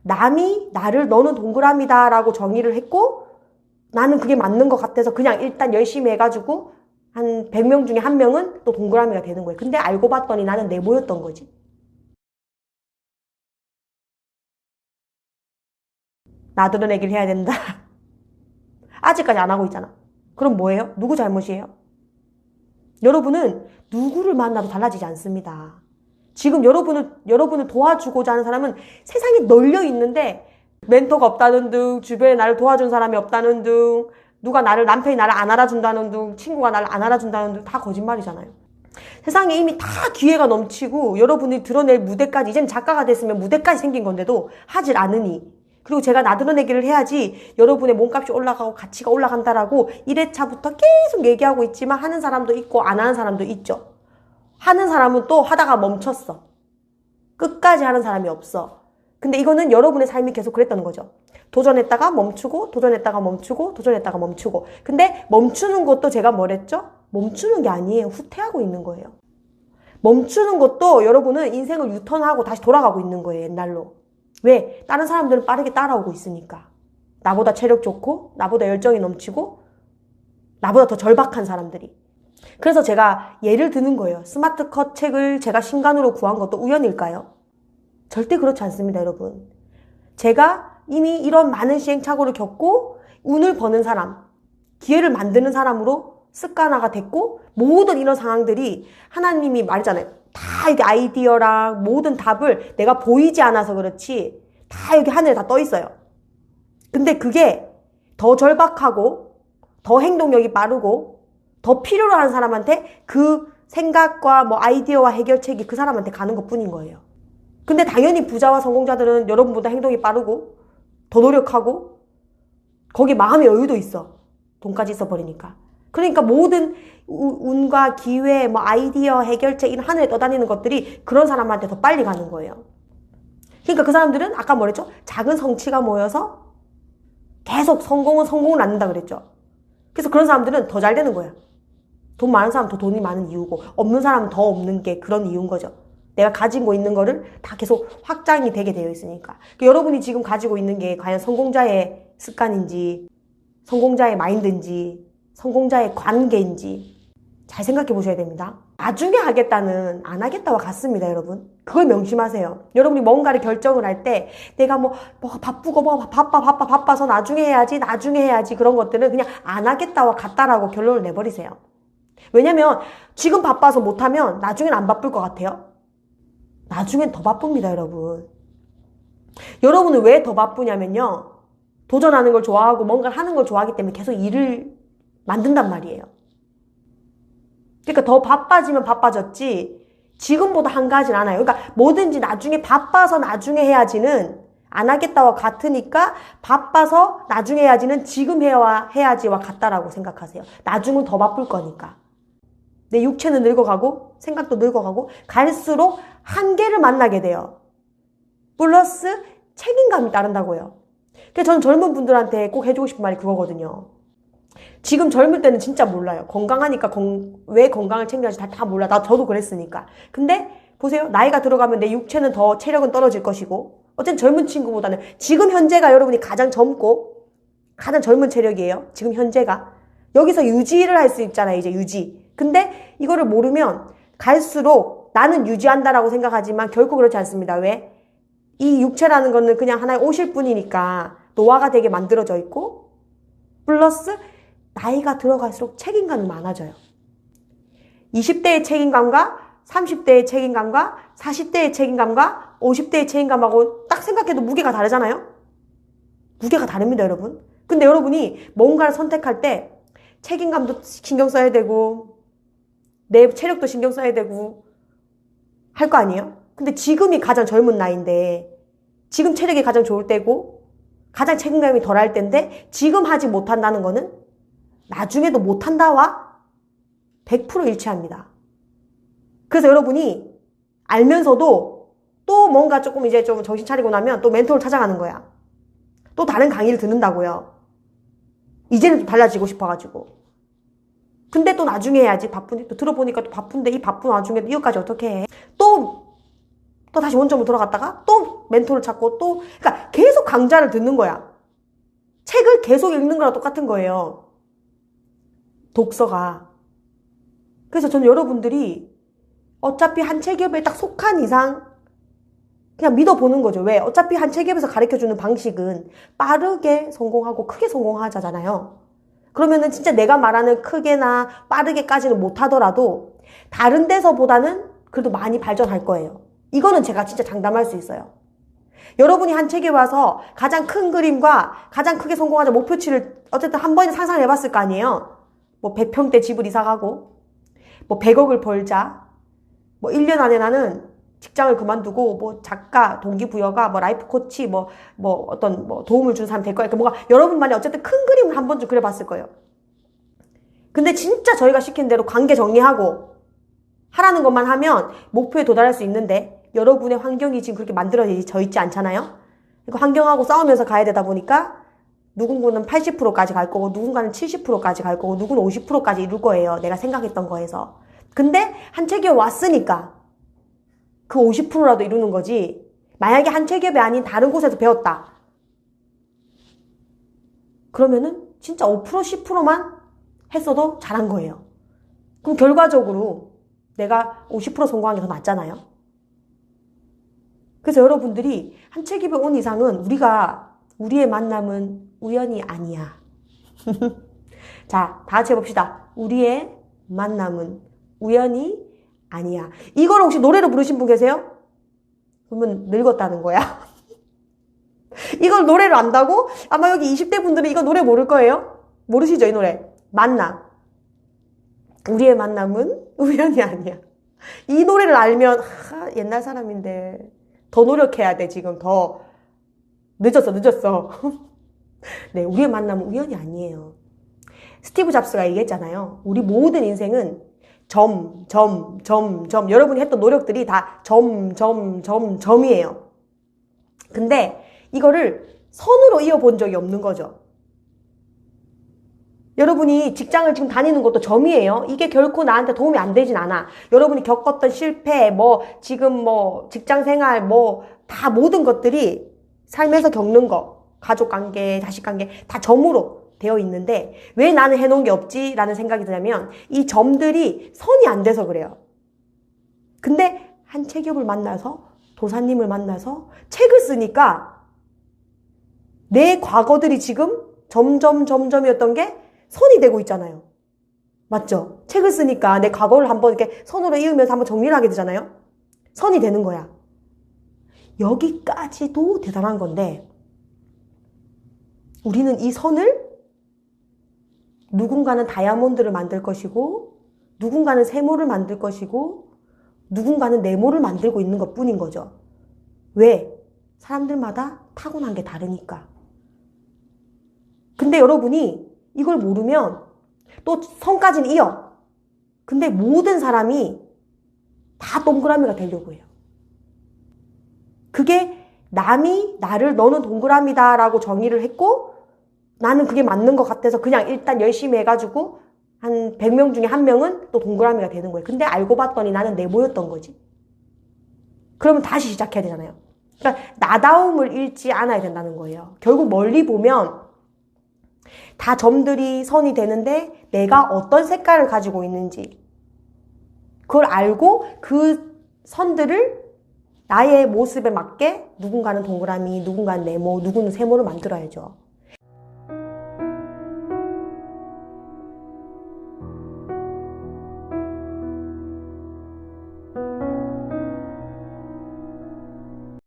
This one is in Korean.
남이 나를 너는 동그라미다 라고 정의를 했고 나는 그게 맞는 것 같아서 그냥 일단 열심히 해가지고 한 100명 중에 1명은 또 동그라미가 되는 거예요. 근데 알고 봤더니 나는 네모였던 거지. 나드러내기를 해야 된다. 아직까지 안 하고 있잖아. 그럼 뭐예요? 누구 잘못이에요? 여러분은 누구를 만나도 달라지지 않습니다. 지금 여러분을 도와주고자 하는 사람은 세상에 널려 있는데 멘토가 없다는 둥, 주변에 나를 도와준 사람이 없다는 둥, 남편이 나를 안 알아준다는 둥, 친구가 나를 안 알아준다는 둥, 다 거짓말이잖아요. 세상에 이미 다 기회가 넘치고 여러분이 드러낼 무대까지, 이제는 작가가 됐으면 무대까지 생긴 건데도 하질 않으니, 그리고 제가 나드러내기를 해야지 여러분의 몸값이 올라가고 가치가 올라간다라고 1회차부터 계속 얘기하고 있지만 하는 사람도 있고 안 하는 사람도 있죠. 하는 사람은 또 하다가 멈췄어. 끝까지 하는 사람이 없어. 근데 이거는 여러분의 삶이 계속 그랬던 거죠. 도전했다가 멈추고 도전했다가 멈추고 도전했다가 멈추고. 근데 멈추는 것도 제가 뭐랬죠? 멈추는 게 아니에요. 후퇴하고 있는 거예요. 멈추는 것도 여러분은 인생을 유턴하고 다시 돌아가고 있는 거예요. 옛날로. 왜? 다른 사람들은 빠르게 따라오고 있으니까. 나보다 체력 좋고 나보다 열정이 넘치고 나보다 더 절박한 사람들이. 그래서 제가 예를 드는 거예요. 스마트 컷 책을 제가 신간으로 구한 것도 우연일까요? 절대 그렇지 않습니다, 여러분. 제가 이미 이런 많은 시행착오를 겪고 운을 버는 사람, 기회를 만드는 사람으로 습관화가 됐고, 모든 이런 상황들이 하나님이 말했잖아요. 다 이게 아이디어랑 모든 답을 내가 보이지 않아서 그렇지 다 여기 하늘에 다 떠 있어요. 근데 그게 더 절박하고 더 행동력이 빠르고 더 필요로 하는 사람한테 그 생각과 뭐 아이디어와 해결책이 그 사람한테 가는 것 뿐인 거예요. 근데 당연히 부자와 성공자들은 여러분보다 행동이 빠르고 더 노력하고 거기 마음의 여유도 있어. 돈까지 있어버리니까. 그러니까 모든 운과 기회, 뭐 아이디어, 해결책 이런 하늘에 떠다니는 것들이 그런 사람한테 더 빨리 가는 거예요. 그러니까 그 사람들은 아까 뭐랬죠? 작은 성취가 모여서 계속 성공을 낳는다 그랬죠. 그래서 그런 사람들은 더 잘 되는 거예요. 돈 많은 사람은 더 돈이 많은 이유고 없는 사람은 더 없는 게 그런 이유인 거죠. 내가 가지고 있는 거를 다 계속 확장이 되게 되어 있으니까. 그러니까 여러분이 지금 가지고 있는 게 과연 성공자의 습관인지 성공자의 마인드인지 성공자의 관계인지 잘 생각해 보셔야 됩니다. 나중에 하겠다는 안 하겠다와 같습니다, 여러분. 그걸 명심하세요. 여러분이 뭔가를 결정을 할 때 내가 뭐 바쁘고 바빠서 나중에 해야지 그런 것들은 그냥 안 하겠다와 같다라고 결론을 내버리세요. 왜냐면 지금 바빠서 못하면 나중엔 안 바쁠 것 같아요? 나중엔 더 바쁩니다, 여러분. 여러분은 왜 더 바쁘냐면요. 도전하는 걸 좋아하고 뭔가를 하는 걸 좋아하기 때문에 계속 일을 만든단 말이에요. 그러니까 더 바빠지면 바빠졌지 지금보다 한가하진 않아요. 그러니까 뭐든지 나중에 바빠서 나중에 해야지는 안 하겠다와 같으니까 바빠서 나중에 해야지는 지금 해야지와 같다라고 생각하세요. 나중은 더 바쁠 거니까. 내 육체는 늙어가고 생각도 늙어가고 갈수록 한계를 만나게 돼요. 플러스 책임감이 따른다고요. 그래서 저는 젊은 분들한테 꼭 해주고 싶은 말이 그거거든요. 지금 젊을 때는 진짜 몰라요. 건강하니까 왜 건강을 챙겨야지 다 몰라. 저도 그랬으니까. 근데 보세요. 나이가 들어가면 내 육체는 더 체력은 떨어질 것이고 어쨌든 젊은 친구보다는 지금 현재가 여러분이 가장 젊고 가장 젊은 체력이에요. 지금 현재가. 여기서 유지를 할 수 있잖아요. 이제 유지. 근데 이거를 모르면 갈수록 나는 유지한다라고 생각하지만 결코 그렇지 않습니다. 왜? 이 육체라는 거는 그냥 하나의 옷일 뿐이니까 노화가 되게 만들어져 있고 플러스 나이가 들어갈수록 책임감이 많아져요. 20대의 책임감과 30대의 책임감과 40대의 책임감과 50대의 책임감하고 딱 생각해도 무게가 다르잖아요? 무게가 다릅니다, 여러분. 근데 여러분이 뭔가를 선택할 때 책임감도 신경 써야 되고 내 체력도 신경 써야 되고 할 거 아니에요? 근데 지금이 가장 젊은 나이인데 지금 체력이 가장 좋을 때고 가장 책임감이 덜할 때인데 지금 하지 못한다는 거는 나중에도 못한다와 100% 일치합니다. 그래서 여러분이 알면서도 또 뭔가 조금 이제 좀 정신 차리고 나면 또 멘토를 찾아가는 거야. 또 다른 강의를 듣는다고요. 이제는 좀 달라지고 싶어가지고. 근데 또 나중에 해야지 바쁜데 또 들어보니까 또 바쁜데 이 바쁜 와중에 이것까지 어떻게 해? 또 또 다시 원점으로 돌아갔다가 또 멘토를 찾고 또, 그러니까 계속 강좌를 듣는 거야. 책을 계속 읽는 거랑 똑같은 거예요. 독서가. 그래서 저는 여러분들이 어차피 한 체계업에 딱 속한 이상 그냥 믿어보는 거죠. 왜? 어차피 한 체계업에서 가르쳐주는 방식은 빠르게 성공하고 크게 성공하자잖아요. 그러면은 진짜 내가 말하는 크게나 빠르게까지는 못하더라도 다른 데서보다는 그래도 많이 발전할 거예요. 이거는 제가 진짜 장담할 수 있어요. 여러분이 한 책에 와서 가장 큰 그림과 가장 크게 성공하자 목표치를 어쨌든 한 번에 상상을 해봤을 거 아니에요. 뭐 100평대 집을 이사가고 뭐 100억을 벌자, 뭐 1년 안에 나는 직장을 그만두고 뭐 작가, 동기부여가 뭐 라이프 코치, 뭐 어떤 뭐 도움을 주는 사람 될 거야. 뭔가 여러분만이 어쨌든 큰 그림을 한 번쯤 그려봤을 거예요. 근데 진짜 저희가 시킨 대로 관계 정리하고 하라는 것만 하면 목표에 도달할 수 있는데 여러분의 환경이 지금 그렇게 만들어져 있지 않잖아요. 그 환경하고 싸우면서 가야 되다 보니까 누군가는 80%까지 갈 거고 누군가는 70%까지 갈 거고 누구는 50%까지 이룰 거예요. 내가 생각했던 거에서. 근데 한 체계에 왔으니까 그 50%라도 이루는 거지. 만약에 한 체계업이 아닌 다른 곳에서 배웠다. 그러면은 진짜 5% 10%만 했어도 잘한 거예요. 그럼 결과적으로 내가 50% 성공한 게 더 낫잖아요. 그래서 여러분들이 한 체계업에 온 이상은 우리의 만남은 우연이 아니야. 자, 다 같이 해봅시다. 우리의 만남은 우연이 아니야. 이걸 혹시 노래로 부르신 분 계세요? 그러면 늙었다는 거야. 이걸 노래로 안다고? 아마 여기 20대 분들은 이거 노래 모를 거예요? 모르시죠, 이 노래? 만남. 우리의 만남은 우연이 아니야. 이 노래를 알면 옛날 사람인데 더 노력해야 돼. 지금 더 늦었어. 네, 우리의 만남은 우연이 아니에요. 스티브 잡스가 얘기했잖아요. 우리 모든 인생은 여러분이 했던 노력들이 다 점이에요. 근데 이거를 선으로 이어본 적이 없는 거죠. 여러분이 직장을 지금 다니는 것도 점이에요. 이게 결코 나한테 도움이 안 되진 않아. 여러분이 겪었던 실패, 지금 직장 생활, 다 모든 것들이 삶에서 겪는 거, 가족 관계, 자식 관계, 다 점으로 되어 있는데 왜 나는 해놓은 게 없지? 라는 생각이 드냐면 이 점들이 선이 안 돼서 그래요. 근데 한 체격을 만나서 도사님을 만나서 책을 쓰니까 내 과거들이 지금 점점이었던 게 선이 되고 있잖아요. 맞죠? 책을 쓰니까 내 과거를 한번 이렇게 선으로 이으면서 한번 정리를 하게 되잖아요. 선이 되는 거야. 여기까지도 대단한 건데 우리는 이 선을 누군가는 다이아몬드를 만들 것이고 누군가는 세모를 만들 것이고 누군가는 네모를 만들고 있는 것 뿐인 거죠. 왜? 사람들마다 타고난 게 다르니까. 근데 여러분이 이걸 모르면 또 선까지는 이어. 근데 모든 사람이 다 동그라미가 되려고 해요. 그게 남이 나를 너는 동그라미다 라고 정의를 했고 나는 그게 맞는 것 같아서 그냥 일단 열심히 해가지고 한 100명 중에 한 명은 또 동그라미가 되는 거예요. 근데 알고 봤더니 나는 네모였던 거지. 그러면 다시 시작해야 되잖아요. 그러니까 나다움을 잃지 않아야 된다는 거예요. 결국 멀리 보면 다 점들이 선이 되는데 내가 어떤 색깔을 가지고 있는지 그걸 알고 그 선들을 나의 모습에 맞게 누군가는 동그라미, 누군가는 네모, 누구는 세모를 만들어야죠.